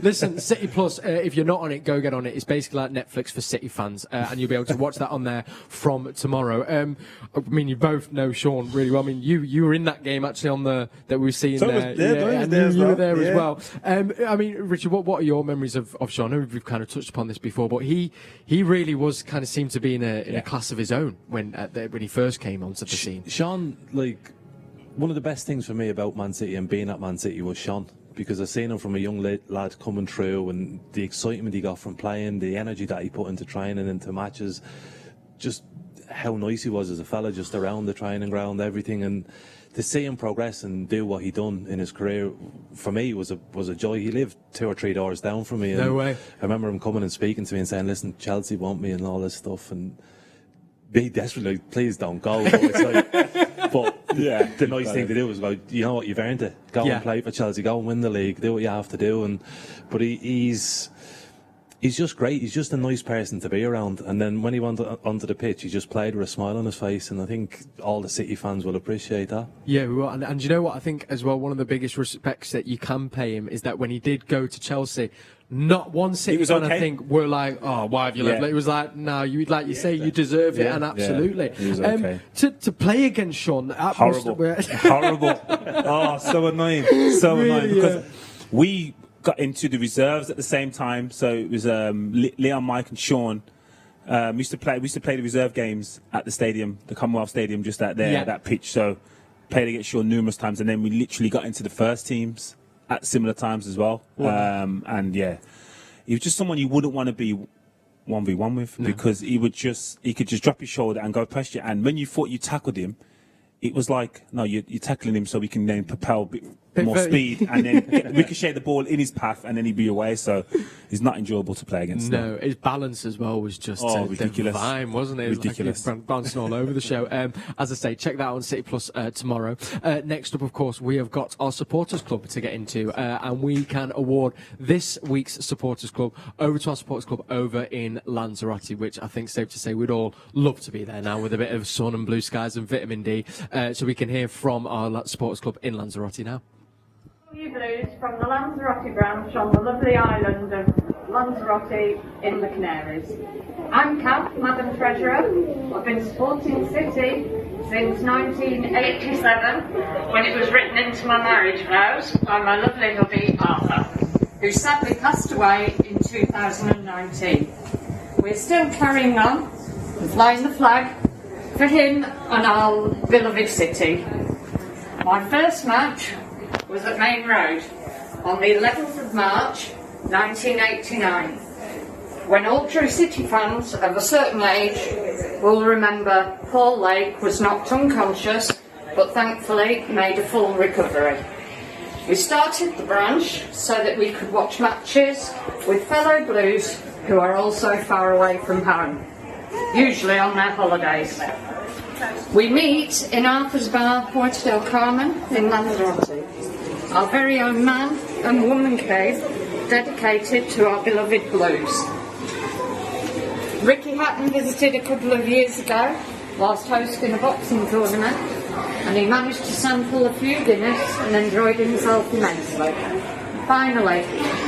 Listen, City Plus, if you're not on it, go get on it. It's basically like Netflix for City fans, and you'll be able to watch that on there from tomorrow. I mean, you both know Shaun really well. I mean, you were in that game actually on that we were seeing there. You were there as well. I mean, Richard, what are your memories of Shaun? I know we've kind of touched upon this before, but he really was kind of seemed to be in a class of his own when he first came onto the scene. Shaun, one of the best things for me about Man City and being at Man City was Shaun, because I've seen him from a young lad coming through, and the excitement he got from playing, the energy that he put into training, into matches, just how nice he was as a fella, just around the training ground, everything, and to see him progress and do what he done in his career, for me was a joy. He lived 2 or 3 doors down from me. No way. I remember him coming and speaking to me and saying, "Listen, Chelsea want me," and all this stuff, and be desperately, please don't go. But it's the nice thing to do is go, you know what, you've earned it. Go and play for Chelsea, go and win the league, do what you have to do. But he's just great. He's just a nice person to be around. And then when he went onto the pitch, he just played with a smile on his face. And I think all the City fans will appreciate that. Yeah, and you know what? I think as well, one of the biggest respects that you can pay him is that when he did go to Chelsea, not one City fan, I think, were like, "Oh, why have you left?" It was like, "No, you say, you deserve it," and absolutely. He was okay. To play against Shaun, horrible. Oh, so annoying, annoying because we got into the reserves at the same time. So it was Leon, Mike, and Shaun. We used to play the reserve games at the stadium, the Commonwealth Stadium, just out there, that pitch. So played against Shaun numerous times, and then we literally got into the first teams at similar times as well. Wow. And he was just someone you wouldn't want to be 1v1 with, because he could just drop his shoulder and go past you. And when you thought you tackled him, it was like, no, you're tackling him so we can then propel more speed, and then ricochet the ball in his path, and then he'd be away. So he's not enjoyable to play against. No, his balance as well was just ridiculous, divine, wasn't it? Ridiculous, like bouncing all over the show. As I say, check that out on City Plus tomorrow. Next up, of course, we have got our supporters club to get into, and we can award this week's supporters club over to our supporters club over in Lanzarote, which I think safe to say we'd all love to be there now with a bit of sun and blue skies and vitamin D. So we can hear from our supporters club in Lanzarote now. You Blues from the Lanzarote branch on the lovely island of Lanzarote in the Canaries. I'm Kath, Madam Treasurer. I've been supporting City since 1987 when it was written into my marriage vows by my lovely hubby Arthur, who sadly passed away in 2019. We're still carrying on and flying the flag for him and our beloved City. My first match was at Main Road on the 11th of March 1989, when all true City fans of a certain age will remember Paul Lake was knocked unconscious but thankfully made a full recovery. We started the branch so that we could watch matches with fellow Blues who are also far away from home, usually on their holidays. We meet in Arthur's Bar, Puerto del Carmen in Lanzarote, our very own man and woman cave dedicated to our beloved Blues. Ricky Hatton visited a couple of years ago whilst hosting a boxing tournament, and he managed to sample a few Guinness and enjoyed himself immensely. Finally,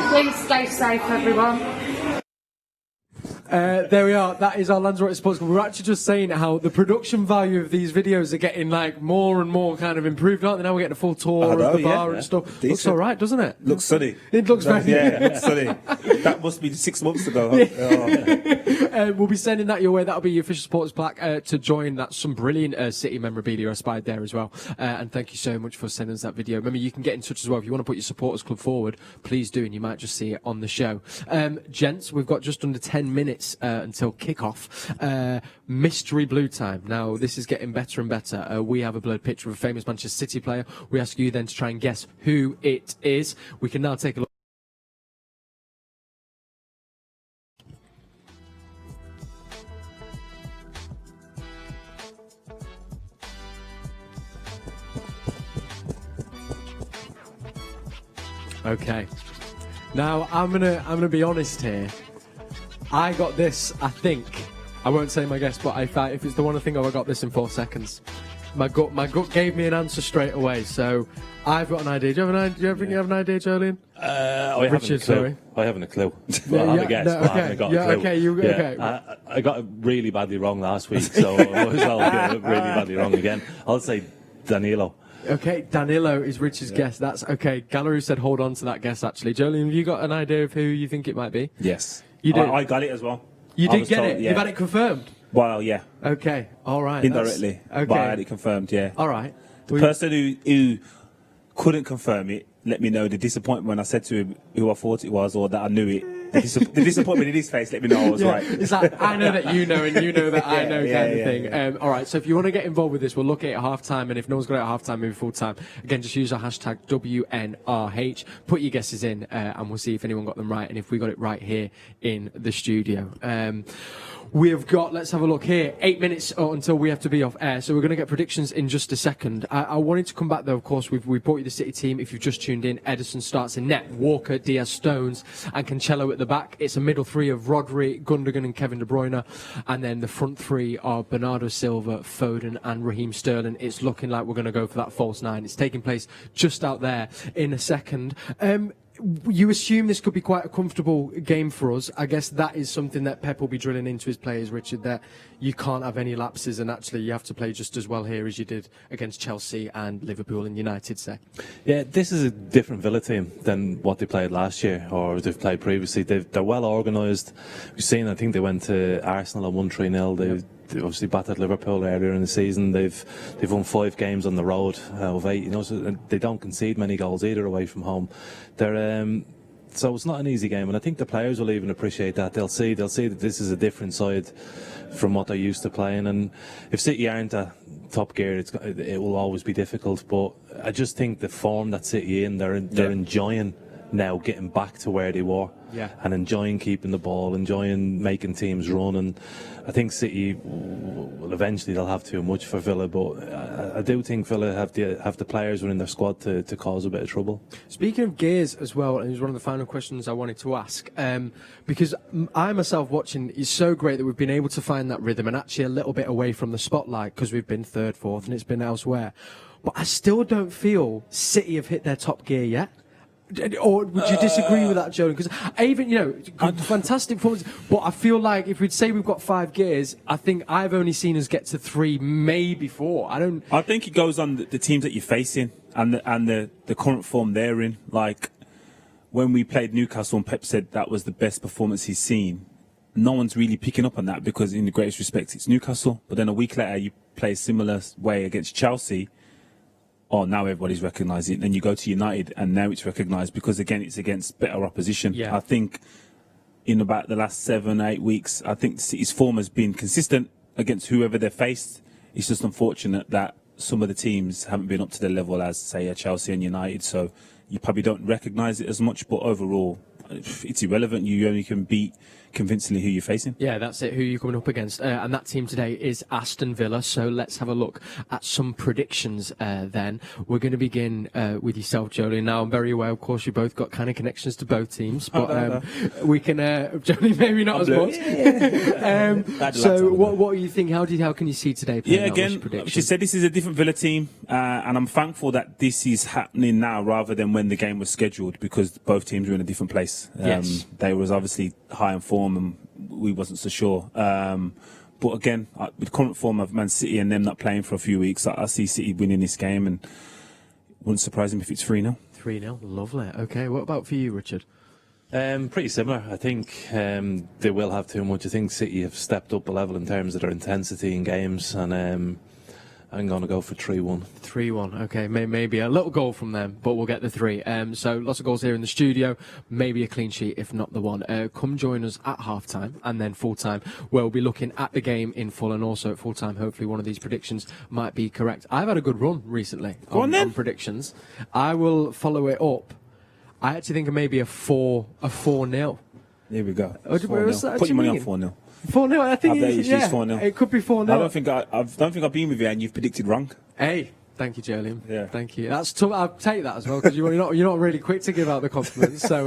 please stay safe, everyone. There we are. That is our Lanzarote Sports Club. We were actually just saying how the production value of these videos are getting like more and more kind of improved, aren't they? Now we're getting a full tour of the bar and stuff. Decent. Looks all right, doesn't it? Looks sunny. It looks very it looks sunny. That must be 6 months ago. We'll be sending that your way. That'll be your official supporters plaque to join. That's some brilliant City memorabilia aspired there as well. And thank you so much for sending us that video. Remember, you can get in touch as well if you want to put your supporters club forward. Please do, and you might just see it on the show. Gents, we've got just under 10 minutes until kick-off. Mystery Blue time. Now, this is getting better and better. We have a blurred picture of a famous Manchester City player. We ask you then to try and guess who it is. We can now take a look. Okay. Now, I'm gonna be honest here. I got this, I think. I won't say my guess, but if it's the one I think of, I got this in 4 seconds. My gut gave me an answer straight away, so I've got an idea. Do you have an idea? Do you think you have an idea, Joleon? I haven't a clue. Well, I have a guess, but I haven't got a clue. Okay. I got it really badly wrong last week, so I was get it really badly wrong again. I'll say Danilo. Okay, Danilo is Richard's guess. That's okay. Gallery said hold on to that guess, actually. Joleon, have you got an idea of who you think it might be? Yes. You did? I got it as well. You did get it? Yeah. You've had it confirmed? Well, yeah. Okay, all right. Indirectly. Okay. But I had it confirmed, yeah. All right. The person who couldn't confirm it let me know the disappointment when I said to him who I thought it was or that I knew it. The disappointment in his face let me know I was right. It's like, I know that you know and you know that I know kind of thing. All right, so if you want to get involved with this, we'll look at it at half-time, and if no one's got it at half-time, maybe full-time. Again, just use our hashtag WNRH. Put your guesses in, and we'll see if anyone got them right, and if we got it right here in the studio. We have got, let's have a look here, 8 minutes until we have to be off air, so we're going to get predictions in just a second. I wanted to come back, though, of course, we've brought you the City team. If you've just tuned in, Ederson starts in net, Walker, Diaz, Stones, and Cancelo at the back. It's a middle three of Rodri, Gundogan, and Kevin De Bruyne, and then the front three are Bernardo Silva, Foden, and Raheem Sterling. It's looking like we're going to go for that false nine. It's taking place just out there in a second. You assume this could be quite a comfortable game for us. I guess that is something that Pep will be drilling into his players, Richard, that you can't have any lapses, and actually you have to play just as well here as you did against Chelsea and Liverpool and United, say. Yeah, this is a different Villa team than what they played last year or they've played previously. They're well organised. We've seen, I think they went to Arsenal and won 3-0. They obviously battered Liverpool earlier in the season. They've won 5 games on the road of 8. You know, so they don't concede many goals either away from home. So it's not an easy game, and I think the players will even appreciate that. They'll see that this is a different side from what they're used to playing. And if City aren't top gear, it will always be difficult. But I just think the form that City they're enjoying now getting back to where they were, and enjoying keeping the ball, enjoying making teams run. And I think City will eventually they'll have too much for Villa, but I do think Villa have the players within their squad to cause a bit of trouble. Speaking of gears as well, and it was one of the final questions I wanted to ask, because I myself watching, it's so great that we've been able to find that rhythm and actually a little bit away from the spotlight because we've been third, fourth, and it's been elsewhere. But I still don't feel City have hit their top gear yet. Or would you disagree with that, Joleon? Because even, fantastic performance, but I feel like if we'd say we've got 5 gears, I think I've only seen us get to 3, maybe 4. I think it goes on the teams that you're facing and the current form they're in. Like when we played Newcastle and Pep said that was the best performance he's seen, no one's really picking up on that because in the greatest respect it's Newcastle. But then a week later you play a similar way against Chelsea. Oh, now everybody's recognised it. Then you go to United, and now it's recognised because, again, it's against better opposition. Yeah. I think in about the last 7-8 weeks, I think City's form has been consistent against whoever they're faced. It's just unfortunate that some of the teams haven't been up to the level as, say, Chelsea and United. So you probably don't recognise it as much. But overall, it's irrelevant. You only can beat convincingly who you're facing. Yeah, that's it, who you're coming up against. And that team today is Aston Villa. So let's have a look at some predictions then. We're going to begin with yourself, Joleon. Now, I'm very aware, of course, you both got kind of connections to both teams. But we can, Joleon, maybe not as much. So what do you think? How can you see today playing out? Again, she said this is a different Villa team. And I'm thankful that this is happening now rather than when the game was scheduled because both teams were in a different place. Yes. They was obviously high in form and we wasn't so sure. But again, with current form of Man City and them not playing for a few weeks, I see City winning this game and wouldn't surprise them if it's 3-0. 3-0, lovely. Okay, what about for you, Richard? Pretty similar. I think they will have too much. I think City have stepped up a level in terms of their intensity in games, and I'm going to go for 3-1. 3-1, okay. Maybe a little goal from them, but we'll get the 3. So lots of goals here in the studio. Maybe a clean sheet, if not the one. Come join us at half-time and then full-time, where we'll be looking at the game in full, and also at full-time, hopefully one of these predictions might be correct. I've had a good run recently on predictions. I will follow it up. I actually think of maybe a 4-0. There we go. Put your money on 4-0. 4-0, I think 4-0. It could be 4-0. I don't think I've been with you and you've predicted wrong. Hey, thank you, Joleon. Yeah. Thank you. That's tough. I'll take that as well because you're not really quick to give out the compliments. So,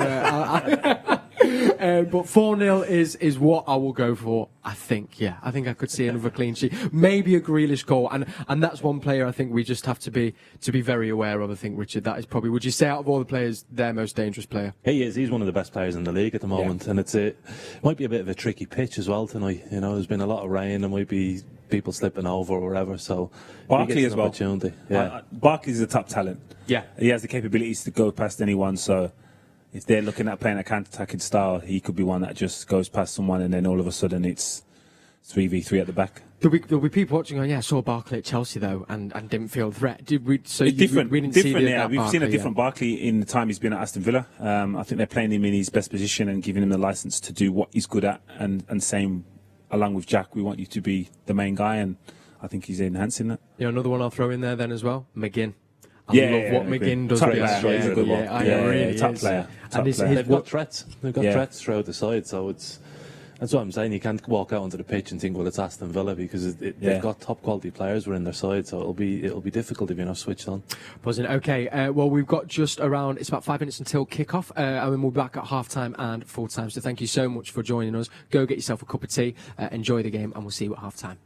but 4-0 is what I will go for. I think. Yeah, I think I could see another clean sheet, maybe a Grealish goal, and that's one player I think we just have to be very aware of. I think, Richard, that is probably. Would you say out of all the players, their most dangerous player? He is. He's one of the best players in the league at the moment, and it might be a bit of a tricky pitch as well tonight. You know, there's been a lot of rain, and might be people slipping over or whatever. So Barkley as well. Opportunity. Yeah, Barkley's a top talent. Yeah, he has the capabilities to go past anyone. So if they're looking at playing a counter-attacking style, he could be one that just goes past someone, and then all of a sudden it's 3v3 at the back. There'll be people watching going, yeah, I saw Barkley at Chelsea though, and didn't feel the threat. Did we? So it's different. We didn't different, see yeah. We've Barkley, seen a different Barkley in the time he's been at Aston Villa. I think they're playing him in his best position and giving him the license to do what he's good at. And same along with Jack, we want you to be the main guy, and I think he's enhancing that. Yeah, another one I'll throw in there then as well, McGinn. I love what McGinn does. Top player. He's a good one. Really top player. And they've got threats. They've got threats throughout the side, so that's what I'm saying. You can't walk out onto the pitch and think, well, it's Aston Villa, because they've got top quality players within their side, so it'll be difficult if you're not switched on. Buzzing. Okay, well, we've got just around, it's about 5 minutes until kick-off, and then we'll be back at half-time and full-time. So thank you so much for joining us. Go get yourself a cup of tea, enjoy the game, and we'll see you at half-time.